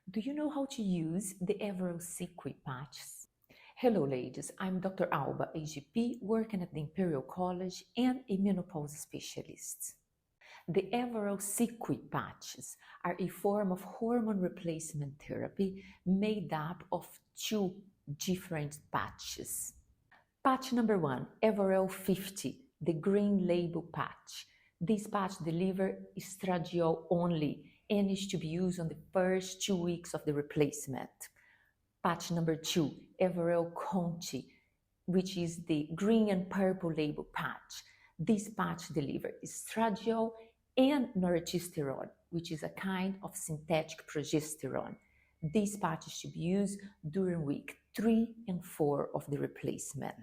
Do you know how to use the Evorel Sequi patches? Hello ladies, I'm Dr. Alba, AGP, working at the Imperial College and a menopause specialist. The Evorel Sequi patches are a form of hormone replacement therapy made up of two different patches. Patch number 1, Evorel 50, the green label patch. This patch delivers estradiol only and is to be used on the first 2 weeks of the replacement. Patch number 2, Evorel Conti, which is the green and purple label patch. This patch delivers estradiol and norethisterone, which is a kind of synthetic progesterone. This patch is to be used during week 3 and 4 of the replacement.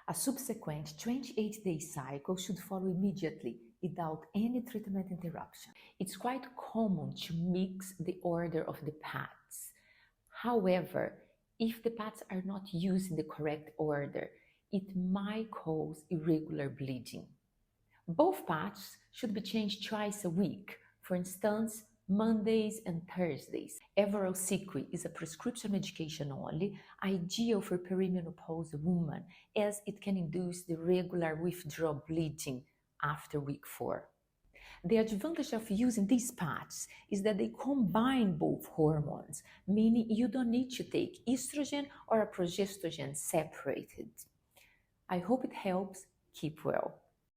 A subsequent 28-day cycle should follow immediately without any treatment interruption. It's quite common to mix the order of the pads. However, if the pads are not used in the correct order, it might cause irregular bleeding. Both pads should be changed twice a week, for instance, Mondays and Thursdays. Evorel Sequi is a prescription medication only, ideal for perimenopause women, as it can induce the regular withdrawal bleeding after week 4. The advantage of using these pads is that they combine both hormones, meaning you don't need to take estrogen or a progesterone separated. I hope it helps. Keep well.